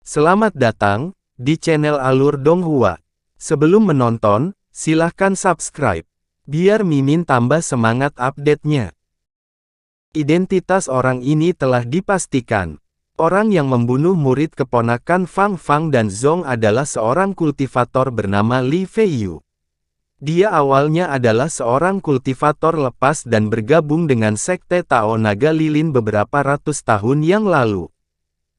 Selamat datang di channel Alur Donghua. Sebelum menonton, silahkan subscribe, biar Mimin tambah semangat update-nya. Identitas orang ini telah dipastikan. Orang yang membunuh murid keponakan Fang Fang dan Zong adalah seorang kultivator bernama Li Feiyu. Dia awalnya adalah seorang kultivator lepas dan bergabung dengan Sekte Tao Naga Lilin beberapa ratus tahun yang lalu.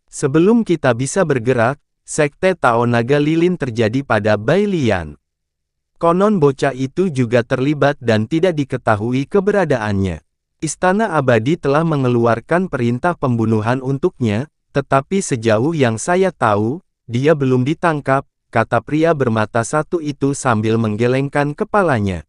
Sebelum kita bisa bergerak, Sekte Tao Naga Lilin terjadi pada Bai Lian. Konon bocah itu juga terlibat dan tidak diketahui keberadaannya. Istana Abadi telah mengeluarkan perintah pembunuhan untuknya, tetapi sejauh yang saya tahu, dia belum ditangkap, kata pria bermata satu itu sambil menggelengkan kepalanya.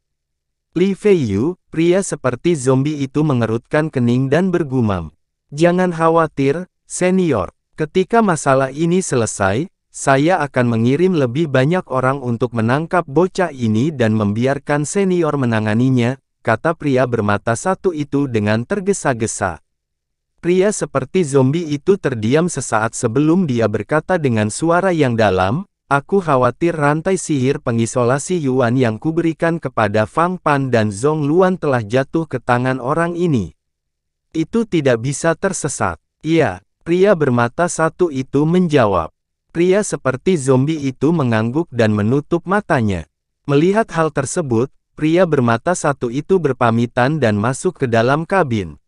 Li Feiyu, pria seperti zombie itu mengerutkan kening dan bergumam. Jangan khawatir, senior. Ketika masalah ini selesai, saya akan mengirim lebih banyak orang untuk menangkap bocah ini dan membiarkan senior menanganinya, kata pria bermata satu itu dengan tergesa-gesa. Pria seperti zombie itu terdiam sesaat sebelum dia berkata dengan suara yang dalam, aku khawatir rantai sihir pengisolasi Yuan yang kuberikan kepada Fang Pan dan Zong Luan telah jatuh ke tangan orang ini. Itu tidak bisa tersesat. Iya. Pria bermata satu itu menjawab. Pria seperti zombie itu mengangguk dan menutup matanya. Melihat hal tersebut, pria bermata satu itu berpamitan dan masuk ke dalam kabin.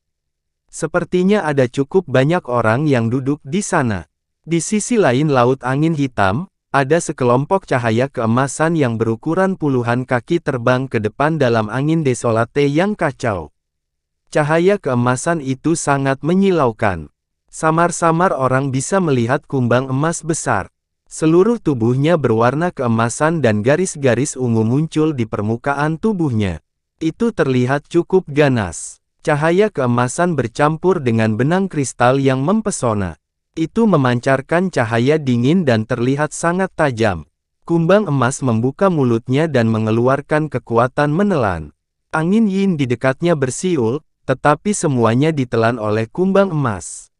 Sepertinya ada cukup banyak orang yang duduk di sana. Di sisi lain laut angin hitam, ada sekelompok cahaya keemasan yang berukuran puluhan kaki terbang ke depan dalam angin desolate yang kacau. Cahaya keemasan itu sangat menyilaukan. Samar-samar orang bisa melihat kumbang emas besar. Seluruh tubuhnya berwarna keemasan dan garis-garis ungu muncul di permukaan tubuhnya. Itu terlihat cukup ganas. Cahaya keemasan bercampur dengan benang kristal yang mempesona. Itu memancarkan cahaya dingin dan terlihat sangat tajam. Kumbang emas membuka mulutnya dan mengeluarkan kekuatan menelan. Angin yin di dekatnya bersiul, tetapi semuanya ditelan oleh kumbang emas.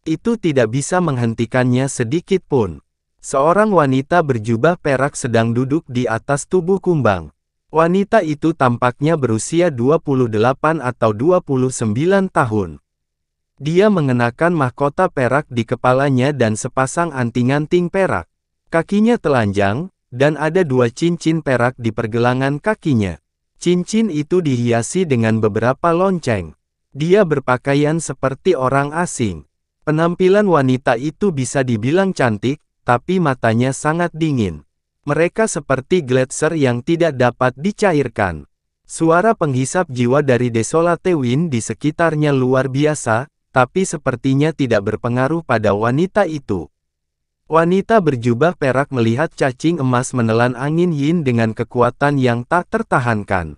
Itu tidak bisa menghentikannya sedikit pun. Seorang wanita berjubah perak sedang duduk di atas tubuh kumbang. Wanita itu tampaknya berusia 28 atau 29 tahun. Dia mengenakan mahkota perak di kepalanya dan sepasang anting-anting perak. Kakinya telanjang, dan ada dua cincin perak di pergelangan kakinya. Cincin itu dihiasi dengan beberapa lonceng. Dia berpakaian seperti orang asing. Penampilan wanita itu bisa dibilang cantik, tapi matanya sangat dingin. Mereka seperti gletser yang tidak dapat dicairkan. Suara penghisap jiwa dari Desolate Wind di sekitarnya luar biasa, tapi sepertinya tidak berpengaruh pada wanita itu. Wanita berjubah perak melihat cacing emas menelan angin yin dengan kekuatan yang tak tertahankan.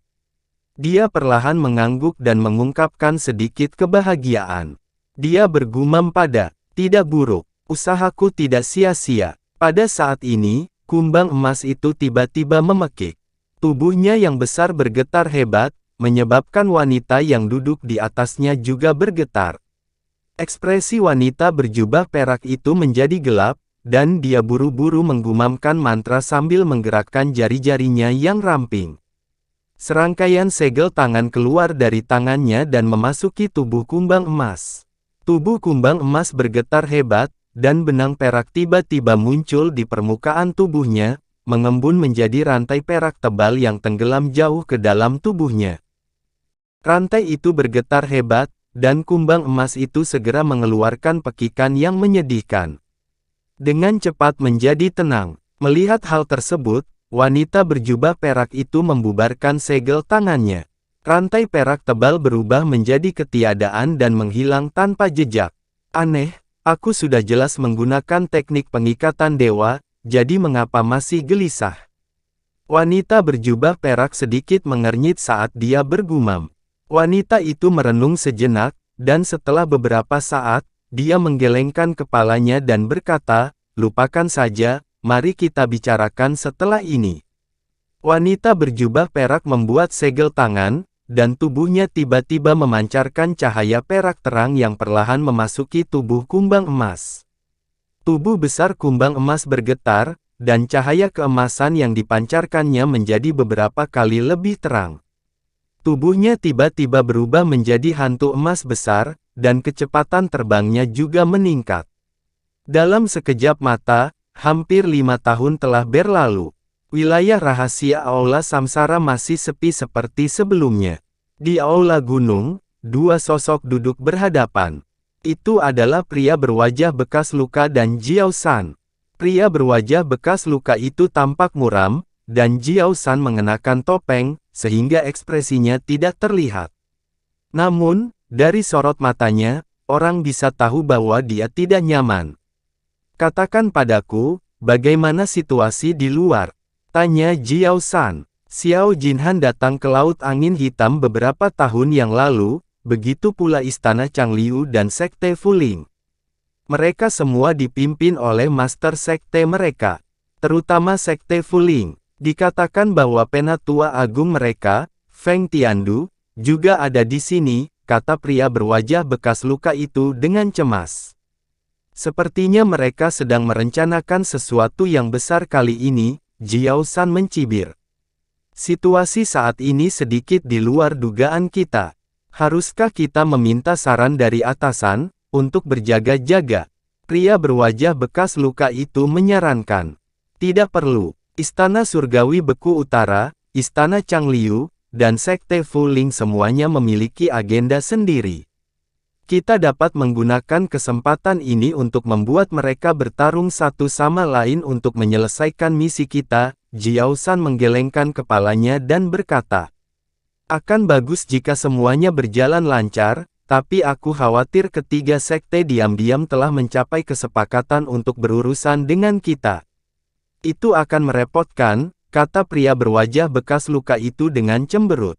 Dia perlahan mengangguk dan mengungkapkan sedikit kebahagiaan. Dia bergumam tidak buruk, usahaku tidak sia-sia. Pada saat ini, kumbang emas itu tiba-tiba memekik. Tubuhnya yang besar bergetar hebat, menyebabkan wanita yang duduk di atasnya juga bergetar. Ekspresi wanita berjubah perak itu menjadi gelap, dan dia buru-buru menggumamkan mantra sambil menggerakkan jari-jarinya yang ramping. Serangkaian segel tangan keluar dari tangannya dan memasuki tubuh kumbang emas. Tubuh kumbang emas bergetar hebat, dan benang perak tiba-tiba muncul di permukaan tubuhnya, mengembun menjadi rantai perak tebal yang tenggelam jauh ke dalam tubuhnya. Rantai itu bergetar hebat, dan kumbang emas itu segera mengeluarkan pekikan yang menyedihkan. Dengan cepat menjadi tenang. Melihat hal tersebut, wanita berjubah perak itu membubarkan segel tangannya. Rantai perak tebal berubah menjadi ketiadaan dan menghilang tanpa jejak. Aneh, aku sudah jelas menggunakan teknik pengikatan dewa, jadi mengapa masih gelisah? Wanita berjubah perak sedikit mengernyit saat dia bergumam. Wanita itu merenung sejenak, dan setelah beberapa saat, dia menggelengkan kepalanya dan berkata, lupakan saja, mari kita bicarakan setelah ini. Wanita berjubah perak membuat segel tangan, dan tubuhnya tiba-tiba memancarkan cahaya perak terang yang perlahan memasuki tubuh kumbang emas. Tubuh besar kumbang emas bergetar, dan cahaya keemasan yang dipancarkannya menjadi beberapa kali lebih terang. Tubuhnya tiba-tiba berubah menjadi hantu emas besar, dan kecepatan terbangnya juga meningkat. Dalam sekejap mata, hampir 5 tahun telah berlalu. Wilayah rahasia Aula Samsara masih sepi seperti sebelumnya. Di Aula Gunung, dua sosok duduk berhadapan. Itu adalah pria berwajah bekas luka dan Jiao San. Pria berwajah bekas luka itu tampak muram, dan Jiao San mengenakan topeng, sehingga ekspresinya tidak terlihat. Namun, dari sorot matanya, orang bisa tahu bahwa dia tidak nyaman. "Katakan padaku, bagaimana situasi di luar?" tanya Jiao San. Xiao Jinhan datang ke Laut Angin Hitam beberapa tahun yang lalu, begitu pula Istana Changliu dan Sekte Fuling. Mereka semua dipimpin oleh Master Sekte mereka, terutama Sekte Fuling. Dikatakan bahwa penatua agung mereka, Feng Tiandu, juga ada di sini, kata pria berwajah bekas luka itu dengan cemas. Sepertinya mereka sedang merencanakan sesuatu yang besar kali ini, Jiao San mencibir. Situasi saat ini sedikit di luar dugaan kita. Haruskah kita meminta saran dari atasan, untuk berjaga-jaga? Pria berwajah bekas luka itu menyarankan. Tidak perlu. Istana Surgawi Beku Utara, Istana Changliu, dan Sekte Fuling semuanya memiliki agenda sendiri. Kita dapat menggunakan kesempatan ini untuk membuat mereka bertarung satu sama lain untuk menyelesaikan misi kita. Jiao San menggelengkan kepalanya dan berkata, "Akan bagus jika semuanya berjalan lancar, tapi aku khawatir ketiga sekte diam-diam telah mencapai kesepakatan untuk berurusan dengan kita. Itu akan merepotkan," kata pria berwajah bekas luka itu dengan cemberut.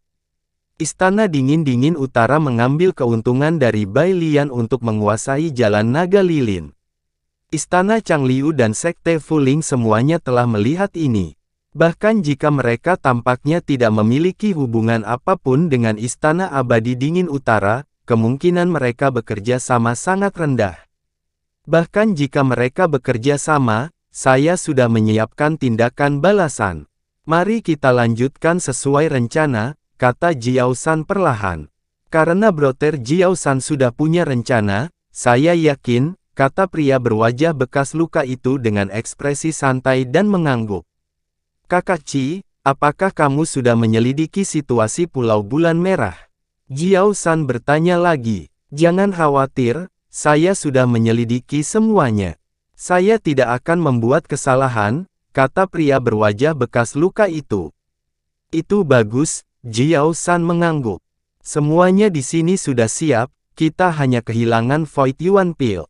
Istana Dingin-Dingin Utara mengambil keuntungan dari Bai Lian untuk menguasai Jalan Naga Lilin. Istana Changliu dan Sekte Fuling semuanya telah melihat ini. Bahkan jika mereka tampaknya tidak memiliki hubungan apapun dengan Istana Abadi Dingin Utara, kemungkinan mereka bekerja sama sangat rendah. Bahkan jika mereka bekerja sama, saya sudah menyiapkan tindakan balasan. Mari kita lanjutkan sesuai rencana, kata Jiao San perlahan. Karena Brother Jiao San sudah punya rencana, saya yakin, kata pria berwajah bekas luka itu dengan ekspresi santai dan mengangguk. Kakak Ci, apakah kamu sudah menyelidiki situasi Pulau Bulan Merah? Jiao San bertanya lagi. Jangan khawatir, saya sudah menyelidiki semuanya. Saya tidak akan membuat kesalahan, kata pria berwajah bekas luka itu. Itu bagus, Jiao San mengangguk. Semuanya di sini sudah siap, kita hanya kehilangan Void Yuan Pill.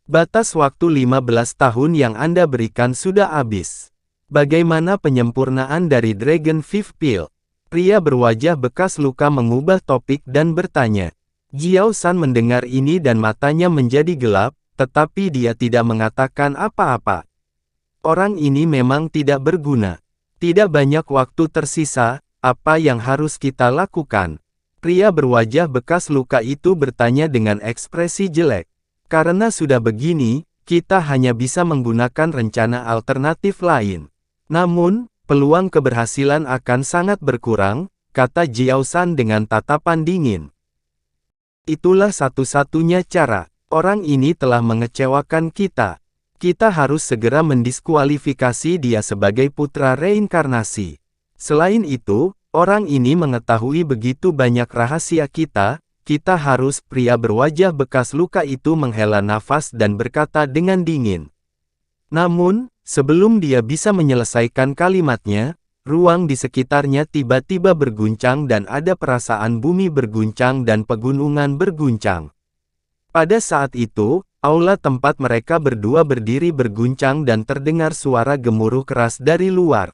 Batas waktu 15 tahun yang Anda berikan sudah habis. Bagaimana penyempurnaan dari Dragon Fifth Pill? Pria berwajah bekas luka mengubah topik dan bertanya. Jiao San mendengar ini dan matanya menjadi gelap, tetapi dia tidak mengatakan apa-apa. Orang ini memang tidak berguna. Tidak banyak waktu tersisa, apa yang harus kita lakukan? Pria berwajah bekas luka itu bertanya dengan ekspresi jelek. Karena sudah begini, kita hanya bisa menggunakan rencana alternatif lain. Namun, peluang keberhasilan akan sangat berkurang, kata Jiao San dengan tatapan dingin. Itulah satu-satunya cara. Orang ini telah mengecewakan kita. Kita harus segera mendiskualifikasi dia sebagai putra reinkarnasi. Selain itu, orang ini mengetahui begitu banyak rahasia kita harus, pria berwajah bekas luka itu menghela nafas dan berkata dengan dingin. Namun, sebelum dia bisa menyelesaikan kalimatnya, ruang di sekitarnya tiba-tiba berguncang dan ada perasaan bumi berguncang dan pegunungan berguncang. Pada saat itu, aula tempat mereka berdua berdiri berguncang dan terdengar suara gemuruh keras dari luar.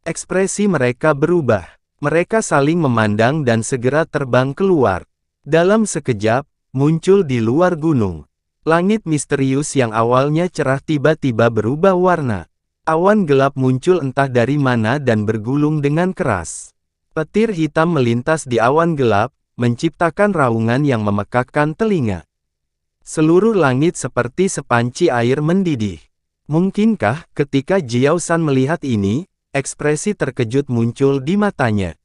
Ekspresi mereka berubah. Mereka saling memandang dan segera terbang keluar. Dalam sekejap, muncul di luar gunung. Langit misterius yang awalnya cerah tiba-tiba berubah warna. Awan gelap muncul entah dari mana dan bergulung dengan keras. Petir hitam melintas di awan gelap, menciptakan raungan yang memekakkan telinga. Seluruh langit seperti sepanci air mendidih. Mungkinkah ketika Jiao San melihat ini, ekspresi terkejut muncul di matanya.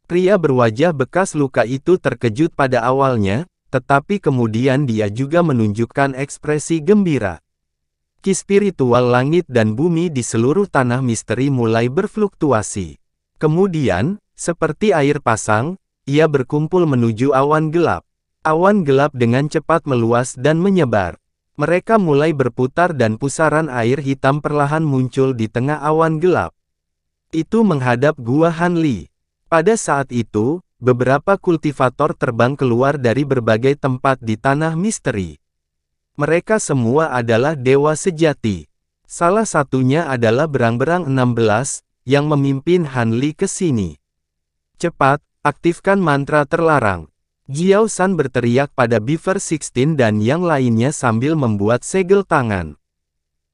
Pria berwajah bekas luka itu terkejut pada awalnya, tetapi kemudian dia juga menunjukkan ekspresi gembira. Ki spiritual langit dan bumi di seluruh tanah misteri mulai berfluktuasi. Kemudian, seperti air pasang, ia berkumpul menuju awan gelap. Awan gelap dengan cepat meluas dan menyebar. Mereka mulai berputar dan pusaran air hitam perlahan muncul di tengah awan gelap. Itu menghadap Gua Hanli. Pada saat itu, beberapa kultivator terbang keluar dari berbagai tempat di tanah misteri. Mereka semua adalah dewa sejati. Salah satunya adalah Berang-Berang 16, yang memimpin Hanli ke sini. Cepat, aktifkan mantra terlarang. Jiao San berteriak pada Beaver 16 dan yang lainnya sambil membuat segel tangan.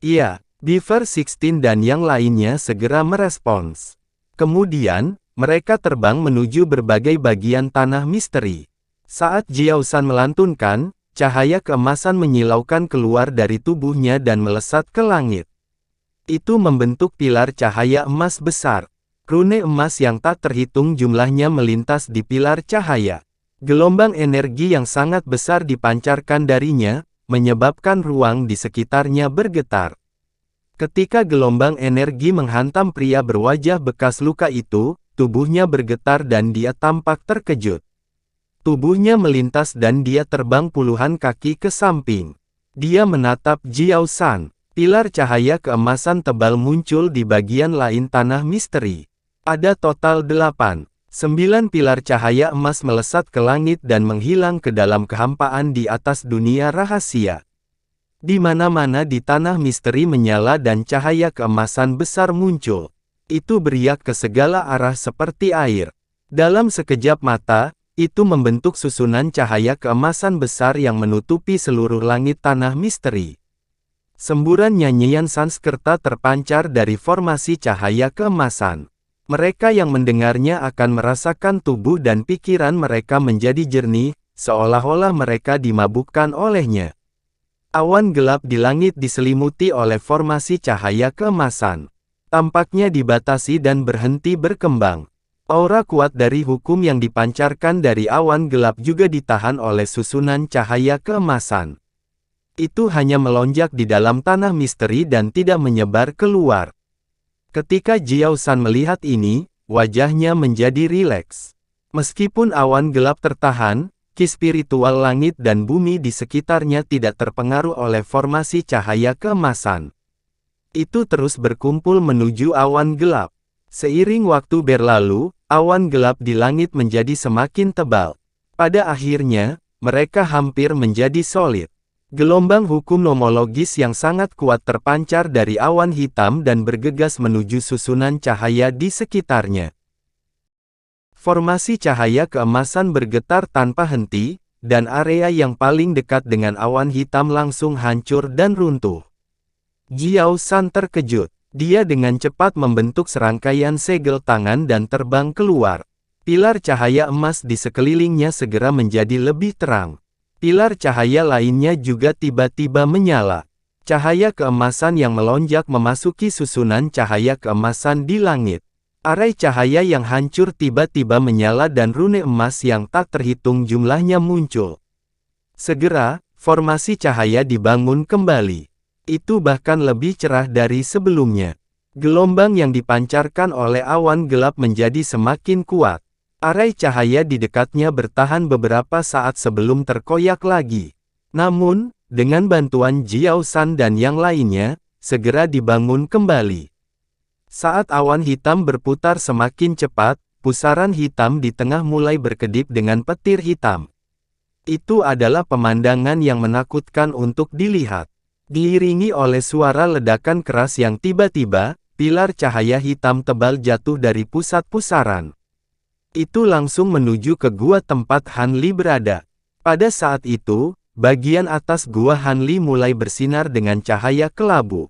Iya, Beaver 16 dan yang lainnya segera merespons. Kemudian, mereka terbang menuju berbagai bagian tanah misteri. Saat Jiao San melantunkan, cahaya keemasan menyilaukan keluar dari tubuhnya dan melesat ke langit. Itu membentuk pilar cahaya emas besar. Rune emas yang tak terhitung jumlahnya melintas di pilar cahaya. Gelombang energi yang sangat besar dipancarkan darinya, menyebabkan ruang di sekitarnya bergetar. Ketika gelombang energi menghantam pria berwajah bekas luka itu, tubuhnya bergetar dan dia tampak terkejut. Tubuhnya melintas dan dia terbang puluhan kaki ke samping. Dia menatap Jiao San. Pilar cahaya keemasan tebal muncul di bagian lain tanah misteri. Ada total 9 pilar cahaya emas melesat ke langit dan menghilang ke dalam kehampaan di atas dunia rahasia. Di mana-mana di tanah misteri menyala dan cahaya keemasan besar muncul. Itu beriak ke segala arah seperti air. Dalam sekejap mata, itu membentuk susunan cahaya keemasan besar yang menutupi seluruh langit tanah misteri. Semburan nyanyian Sanskerta terpancar dari formasi cahaya keemasan. Mereka yang mendengarnya akan merasakan tubuh dan pikiran mereka menjadi jernih, seolah-olah mereka dimabukkan olehnya. Awan gelap di langit diselimuti oleh formasi cahaya keemasan. Tampaknya dibatasi dan berhenti berkembang. Aura kuat dari hukum yang dipancarkan dari awan gelap juga ditahan oleh susunan cahaya keemasan. Itu hanya melonjak di dalam tanah misteri dan tidak menyebar keluar. Ketika Jiao San melihat ini, wajahnya menjadi rileks. Meskipun awan gelap tertahan, ki spiritual langit dan bumi di sekitarnya tidak terpengaruh oleh formasi cahaya keemasan. Itu terus berkumpul menuju awan gelap. Seiring waktu berlalu, awan gelap di langit menjadi semakin tebal. Pada akhirnya, mereka hampir menjadi solid. Gelombang hukum nomologis yang sangat kuat terpancar dari awan hitam dan bergegas menuju susunan cahaya di sekitarnya. Formasi cahaya keemasan bergetar tanpa henti, dan area yang paling dekat dengan awan hitam langsung hancur dan runtuh. Jiao San terkejut. Dia dengan cepat membentuk serangkaian segel tangan dan terbang keluar. Pilar cahaya emas di sekelilingnya segera menjadi lebih terang. Pilar cahaya lainnya juga tiba-tiba menyala. Cahaya keemasan yang melonjak memasuki susunan cahaya keemasan di langit. Arai cahaya yang hancur tiba-tiba menyala dan rune emas yang tak terhitung jumlahnya muncul. Segera, formasi cahaya dibangun kembali. Itu bahkan lebih cerah dari sebelumnya. Gelombang yang dipancarkan oleh awan gelap menjadi semakin kuat. Arai cahaya di dekatnya bertahan beberapa saat sebelum terkoyak lagi. Namun, dengan bantuan Jiao San dan yang lainnya, segera dibangun kembali. Saat awan hitam berputar semakin cepat, pusaran hitam di tengah mulai berkedip dengan petir hitam. Itu adalah pemandangan yang menakutkan untuk dilihat. Diiringi oleh suara ledakan keras yang tiba-tiba, pilar cahaya hitam tebal jatuh dari pusat pusaran. Itu langsung menuju ke gua tempat Hanli berada. Pada saat itu, bagian atas gua Hanli mulai bersinar dengan cahaya kelabu.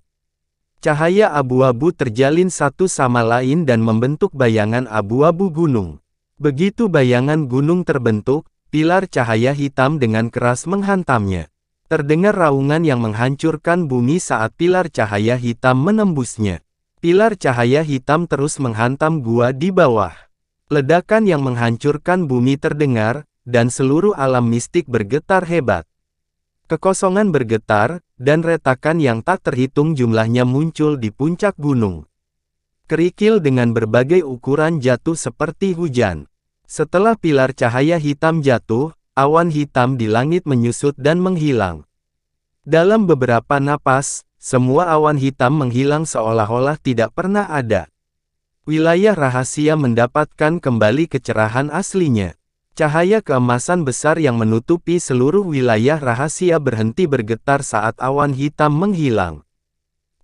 Cahaya abu-abu terjalin satu sama lain dan membentuk bayangan abu-abu gunung. Begitu bayangan gunung terbentuk, pilar cahaya hitam dengan keras menghantamnya. Terdengar raungan yang menghancurkan bumi saat pilar cahaya hitam menembusnya. Pilar cahaya hitam terus menghantam gua di bawah. Ledakan yang menghancurkan bumi terdengar, dan seluruh alam mistik bergetar hebat. Kekosongan bergetar, dan retakan yang tak terhitung jumlahnya muncul di puncak gunung. Kerikil dengan berbagai ukuran jatuh seperti hujan. Setelah pilar cahaya hitam jatuh, awan hitam di langit menyusut dan menghilang. Dalam beberapa napas, semua awan hitam menghilang seolah-olah tidak pernah ada. Wilayah rahasia mendapatkan kembali kecerahan aslinya. Cahaya keemasan besar yang menutupi seluruh wilayah rahasia berhenti bergetar saat awan hitam menghilang.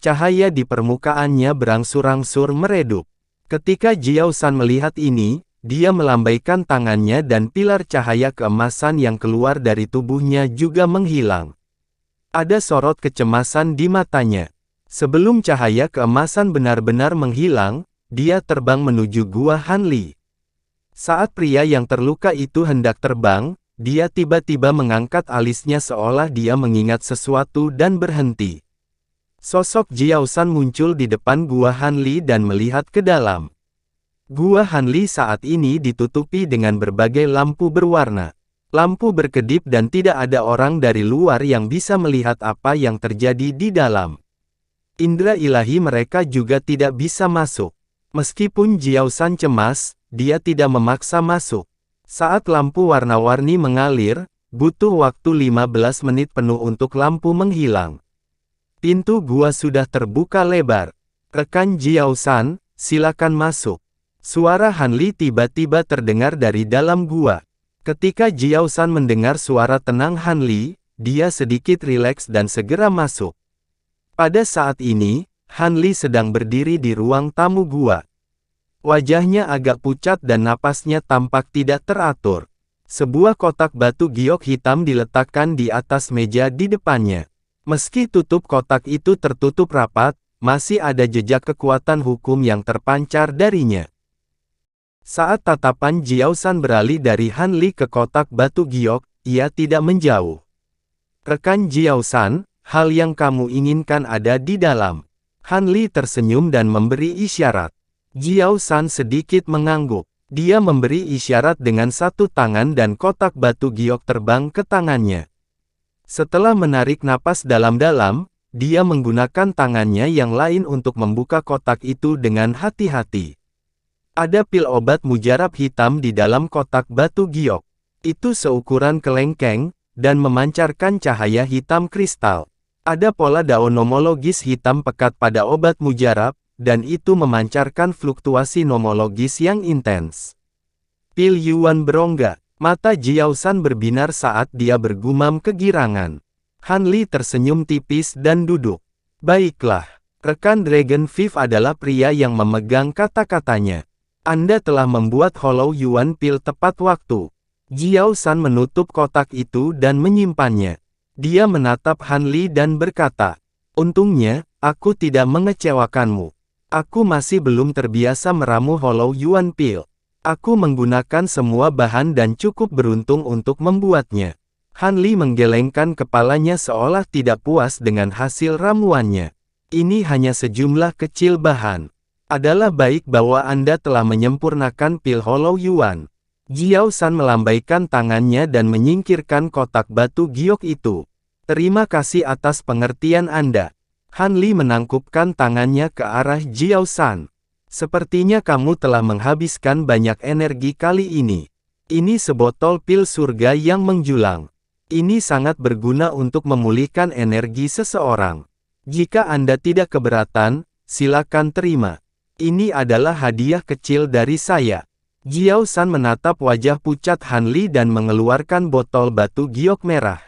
Cahaya di permukaannya berangsur-angsur meredup. Ketika Jiao San melihat ini, dia melambaikan tangannya dan pilar cahaya keemasan yang keluar dari tubuhnya juga menghilang. Ada sorot kecemasan di matanya. Sebelum cahaya keemasan benar-benar menghilang, dia terbang menuju gua Hanli. Saat pria yang terluka itu hendak terbang, dia tiba-tiba mengangkat alisnya seolah dia mengingat sesuatu dan berhenti. Sosok Jiao San muncul di depan gua Hanli dan melihat ke dalam. Gua Hanli saat ini ditutupi dengan berbagai lampu berwarna. Lampu berkedip dan tidak ada orang dari luar yang bisa melihat apa yang terjadi di dalam. Indra ilahi mereka juga tidak bisa masuk. Meskipun Jiao San cemas, dia tidak memaksa masuk. Saat lampu warna-warni mengalir, butuh waktu 15 menit penuh untuk lampu menghilang. Pintu gua sudah terbuka lebar. Rekan Jiao San, silakan masuk. Suara Hanli tiba-tiba terdengar dari dalam gua. Ketika Jiao San mendengar suara tenang Hanli, dia sedikit rileks dan segera masuk. Pada saat ini, Hanli sedang berdiri di ruang tamu gua. Wajahnya agak pucat dan napasnya tampak tidak teratur. Sebuah kotak batu giok hitam diletakkan di atas meja di depannya. Meski tutup kotak itu tertutup rapat, masih ada jejak kekuatan hukum yang terpancar darinya. Saat tatapan Jiao San beralih dari Hanli ke kotak batu giok, ia tidak menjauh. Rekan Jiao San, hal yang kamu inginkan ada di dalam. Hanli tersenyum dan memberi isyarat. Jiao San sedikit mengangguk. Dia memberi isyarat dengan satu tangan dan kotak batu giok terbang ke tangannya. Setelah menarik napas dalam-dalam, dia menggunakan tangannya yang lain untuk membuka kotak itu dengan hati-hati. Ada pil obat mujarab hitam di dalam kotak batu giok. Itu seukuran kelengkeng, dan memancarkan cahaya hitam kristal. Ada pola daun nomologis hitam pekat pada obat mujarab, dan itu memancarkan fluktuasi nomologis yang intens. Pil Yuan berongga. Mata Jiao San berbinar saat dia bergumam kegirangan. Hanli tersenyum tipis dan duduk. Baiklah, rekan Dragon Viv adalah pria yang memegang kata-katanya. Anda telah membuat Hollow Yuan Pil tepat waktu. Jiao San menutup kotak itu dan menyimpannya. Dia menatap Hanli dan berkata, untungnya, aku tidak mengecewakanmu. Aku masih belum terbiasa meramu Hollow Yuan Pil. Aku menggunakan semua bahan dan cukup beruntung untuk membuatnya. Hanli menggelengkan kepalanya seolah tidak puas dengan hasil ramuannya. Ini hanya sejumlah kecil bahan. Adalah baik bahwa Anda telah menyempurnakan pil Hollow Yuan. Jiao San melambaikan tangannya dan menyingkirkan kotak batu giok itu. Terima kasih atas pengertian Anda. Hanli menangkupkan tangannya ke arah Jiao San. Sepertinya kamu telah menghabiskan banyak energi kali ini. Ini sebotol pil surga yang menjulang. Ini sangat berguna untuk memulihkan energi seseorang. Jika Anda tidak keberatan, silakan terima. Ini adalah hadiah kecil dari saya. Jiao San menatap wajah pucat Hanli dan mengeluarkan botol batu giok merah.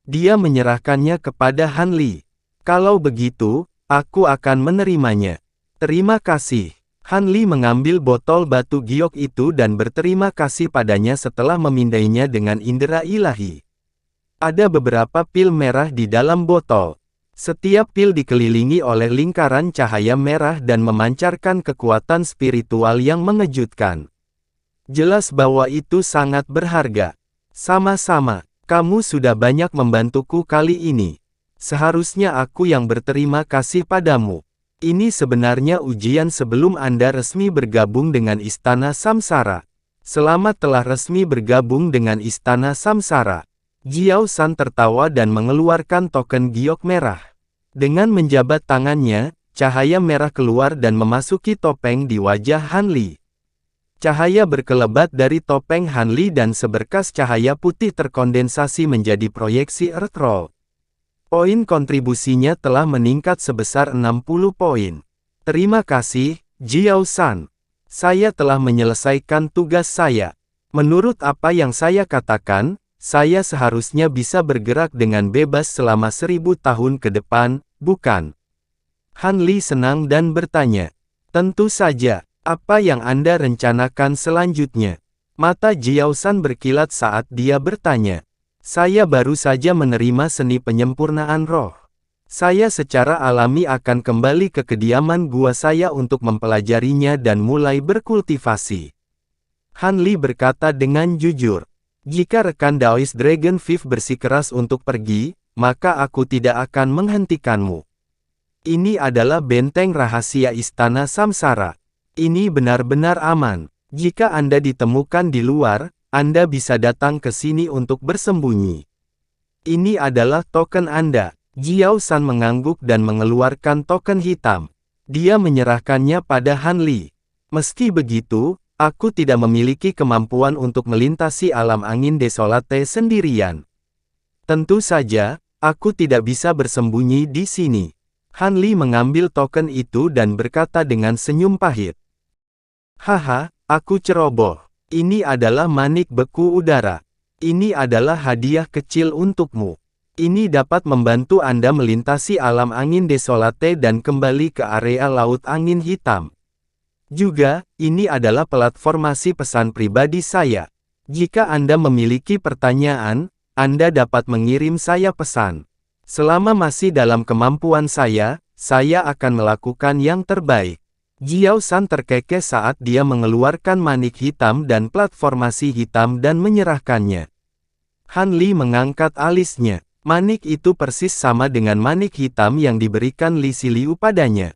Dia menyerahkannya kepada Hanli. Kalau begitu, aku akan menerimanya. Terima kasih. Hanli mengambil botol batu giok itu dan berterima kasih padanya setelah memindainya dengan indera ilahi. Ada beberapa pil merah di dalam botol. Setiap pil dikelilingi oleh lingkaran cahaya merah dan memancarkan kekuatan spiritual yang mengejutkan. Jelas bahwa itu sangat berharga. Sama-sama, Kamu sudah banyak membantuku kali ini. Seharusnya aku yang berterima kasih padamu. Ini sebenarnya ujian sebelum Anda resmi bergabung dengan Istana Samsara. Selamat telah resmi bergabung dengan Istana Samsara. Jiao San tertawa dan mengeluarkan token giok merah. Dengan menjabat tangannya, cahaya merah keluar dan memasuki topeng di wajah Han Li. Cahaya berkelebat dari topeng Han Li dan seberkas cahaya putih terkondensasi menjadi proyeksi Earth Roll. Poin kontribusinya telah meningkat sebesar 60 poin. Terima kasih, Jiao San. Saya telah menyelesaikan tugas saya. Menurut apa yang saya katakan, saya seharusnya bisa bergerak dengan bebas selama 1000 tahun ke depan, bukan? Han Li senang dan bertanya. Tentu saja. Apa yang Anda rencanakan selanjutnya? Mata Jiao San berkilat saat dia bertanya. Saya baru saja menerima seni penyempurnaan roh. Saya secara alami akan kembali ke kediaman gua saya untuk mempelajarinya dan mulai berkultivasi. Han Li berkata dengan jujur. Jika rekan Daois Dragon Viv bersikeras untuk pergi, maka aku tidak akan menghentikanmu. Ini adalah benteng rahasia Istana Samsara. Ini benar-benar aman. Jika Anda ditemukan di luar, Anda bisa datang ke sini untuk bersembunyi. Ini adalah token Anda. Jiao San mengangguk dan mengeluarkan token hitam. Dia menyerahkannya pada Han Li. Meski begitu, aku tidak memiliki kemampuan untuk melintasi alam angin desolate sendirian. Tentu saja, aku tidak bisa bersembunyi di sini. Han Li mengambil token itu dan berkata dengan senyum pahit. Haha, aku ceroboh. Ini adalah manik beku udara. Ini adalah hadiah kecil untukmu. Ini dapat membantu Anda melintasi alam angin desolate dan kembali ke area Laut Angin Hitam. Juga, ini adalah platformasi pesan pribadi saya. Jika Anda memiliki pertanyaan, Anda dapat mengirim saya pesan. Selama masih dalam kemampuan saya akan melakukan yang terbaik. Jiao San terkekeh saat dia mengeluarkan manik hitam dan platformasi hitam dan menyerahkannya. Han Li mengangkat alisnya. Manik itu persis sama dengan manik hitam yang diberikan Li Siliu padanya.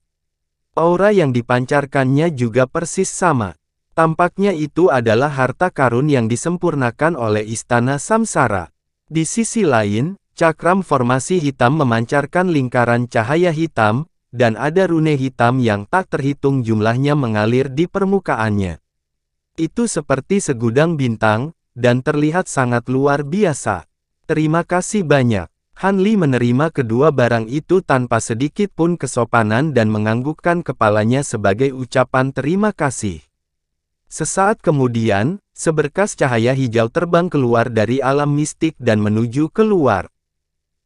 Aura yang dipancarkannya juga persis sama. Tampaknya itu adalah harta karun yang disempurnakan oleh Istana Samsara. Di sisi lain, cakram formasi hitam memancarkan lingkaran cahaya hitam, dan ada rune hitam yang tak terhitung jumlahnya mengalir di permukaannya. Itu seperti segudang bintang, dan terlihat sangat luar biasa. Terima kasih banyak. Han Li menerima kedua barang itu tanpa sedikit pun kesopanan dan menganggukkan kepalanya sebagai ucapan terima kasih. Sesaat kemudian, seberkas cahaya hijau terbang keluar dari alam mistik dan menuju keluar.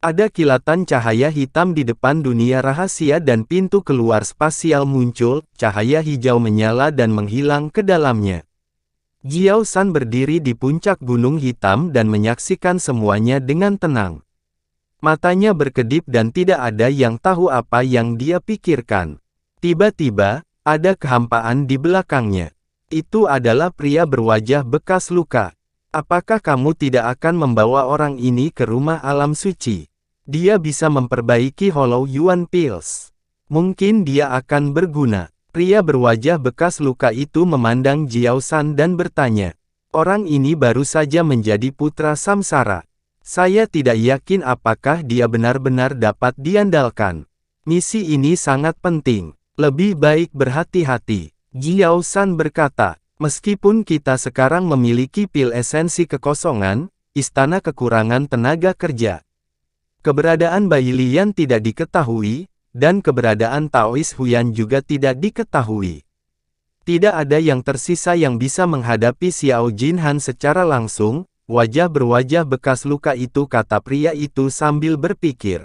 Ada kilatan cahaya hitam di depan dunia rahasia dan pintu keluar spasial muncul, cahaya hijau menyala dan menghilang ke dalamnya. Jiao San berdiri di puncak gunung hitam dan menyaksikan semuanya dengan tenang. Matanya berkedip dan tidak ada yang tahu apa yang dia pikirkan. Tiba-tiba, ada kehampaan di belakangnya. Itu adalah pria berwajah bekas luka. Apakah kamu tidak akan membawa orang ini ke rumah alam suci? Dia bisa memperbaiki Hollow Yuan Pills. Mungkin dia akan berguna. Pria berwajah bekas luka itu memandang Jiao San dan bertanya. Orang ini baru saja menjadi putra Samsara. Saya tidak yakin apakah dia benar-benar dapat diandalkan. Misi ini sangat penting. Lebih baik berhati-hati. Jiao San berkata, meskipun kita sekarang memiliki pil esensi kekosongan, istana kekurangan tenaga kerja. Keberadaan Bai Lian tidak diketahui, dan keberadaan Taois Huyan juga tidak diketahui. Tidak ada yang tersisa yang bisa menghadapi Xiao Jinhan secara langsung, wajah berwajah bekas luka itu kata pria itu sambil berpikir.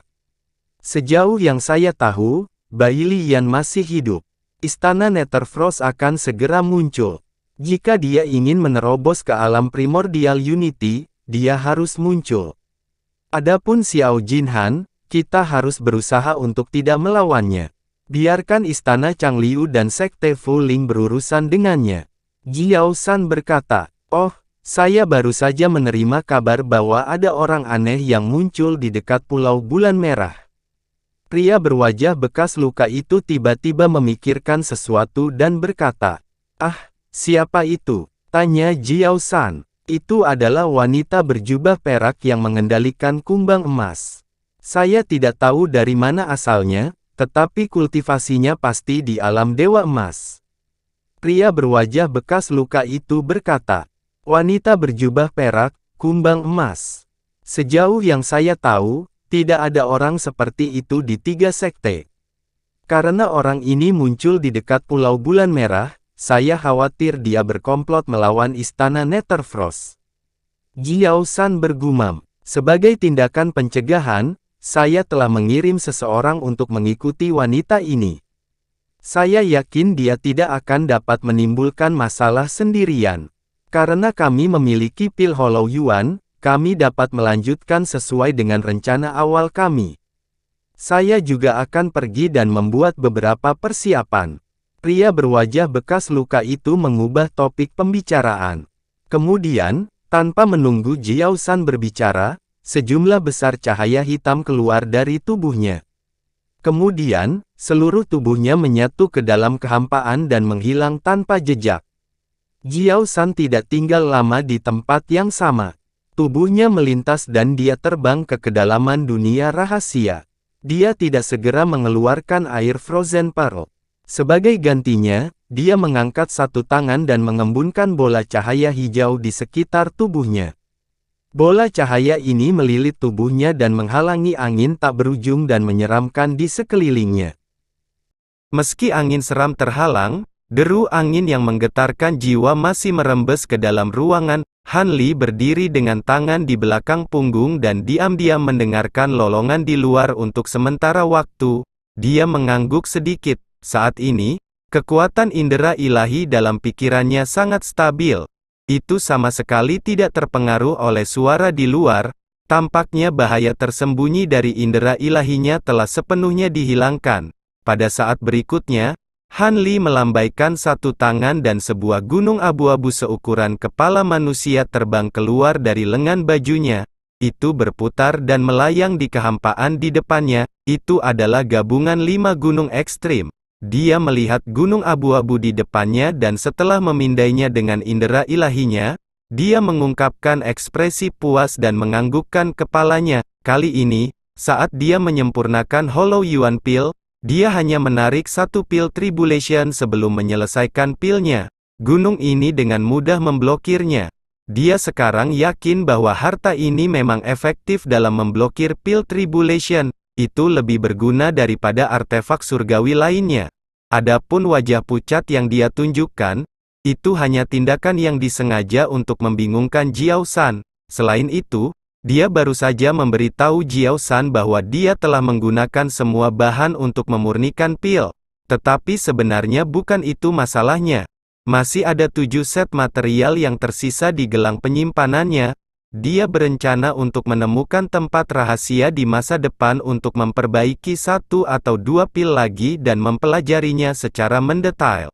Sejauh yang saya tahu, Bai Lian masih hidup. Istana Netherfrost akan segera muncul. Jika dia ingin menerobos ke alam Primordial Unity, dia harus muncul. Adapun Xiao Jinhan, kita harus berusaha untuk tidak melawannya. Biarkan Istana Changliu dan Sekte Fu Ling berurusan dengannya. Jiao San berkata, oh, Saya baru saja menerima kabar bahwa ada orang aneh yang muncul di dekat Pulau Bulan Merah. Pria berwajah bekas luka itu tiba-tiba memikirkan sesuatu dan berkata, "Ah, siapa itu?" tanya Jiao San. "Itu adalah wanita berjubah perak yang mengendalikan kumbang emas. Saya tidak tahu dari mana asalnya, tetapi kultivasinya pasti di alam Dewa Emas." Pria berwajah bekas luka itu berkata, "Wanita berjubah perak, kumbang emas. Sejauh yang saya tahu, tidak ada orang seperti itu di 3 sekte. Karena orang ini muncul di dekat Pulau Bulan Merah, saya khawatir dia berkomplot melawan Istana Netherfrost." Jiao San bergumam, "Sebagai tindakan pencegahan, saya telah mengirim seseorang untuk mengikuti wanita ini. Saya yakin dia tidak akan dapat menimbulkan masalah sendirian. Karena kami memiliki pil Hollow Yuan, kami dapat melanjutkan sesuai dengan rencana awal kami. Saya juga akan pergi dan membuat beberapa persiapan." Pria berwajah bekas luka itu mengubah topik pembicaraan. Kemudian, tanpa menunggu Jiao San berbicara, sejumlah besar cahaya hitam keluar dari tubuhnya. Kemudian, seluruh tubuhnya menyatu ke dalam kehampaan dan menghilang tanpa jejak. Jiao San tidak tinggal lama di tempat yang sama. Tubuhnya melintas dan dia terbang ke kedalaman dunia rahasia. Dia tidak segera mengeluarkan air Frozen Pearl. Sebagai gantinya, dia mengangkat satu tangan dan mengembunkan bola cahaya hijau di sekitar tubuhnya. Bola cahaya ini melilit tubuhnya dan menghalangi angin tak berujung dan menyeramkan di sekelilingnya. Meski angin seram terhalang, deru angin yang menggetarkan jiwa masih merembes ke dalam ruangan. Han Li berdiri dengan tangan di belakang punggung dan diam-diam mendengarkan lolongan di luar untuk sementara waktu. Dia mengangguk sedikit. Saat ini, kekuatan indera ilahi dalam pikirannya sangat stabil. Itu sama sekali tidak terpengaruh oleh suara di luar. Tampaknya bahaya tersembunyi dari indera ilahinya telah sepenuhnya dihilangkan. Pada saat berikutnya, Han Li melambaikan satu tangan dan sebuah gunung abu-abu seukuran kepala manusia terbang keluar dari lengan bajunya. Itu berputar dan melayang di kehampaan di depannya. Itu adalah gabungan 5 gunung ekstrim. Dia melihat gunung abu-abu di depannya dan setelah memindainya dengan indera ilahinya, dia mengungkapkan ekspresi puas dan menganggukkan kepalanya. Kali ini, saat dia menyempurnakan Hollow Yuan Pil, dia hanya menarik satu pil Tribulation sebelum menyelesaikan pilnya. Gunung ini dengan mudah memblokirnya. Dia sekarang yakin bahwa harta ini memang efektif dalam memblokir pil Tribulation. Itu lebih berguna daripada artefak surgawi lainnya. Adapun wajah pucat yang dia tunjukkan, itu hanya tindakan yang disengaja untuk membingungkan Jiao San. Selain itu, dia baru saja memberitahu Jiao San bahwa dia telah menggunakan semua bahan untuk memurnikan pil. Tetapi sebenarnya bukan itu masalahnya. Masih ada 7 set material yang tersisa di gelang penyimpanannya. Dia berencana untuk menemukan tempat rahasia di masa depan untuk memperbaiki 1 atau 2 pil lagi dan mempelajarinya secara mendetail.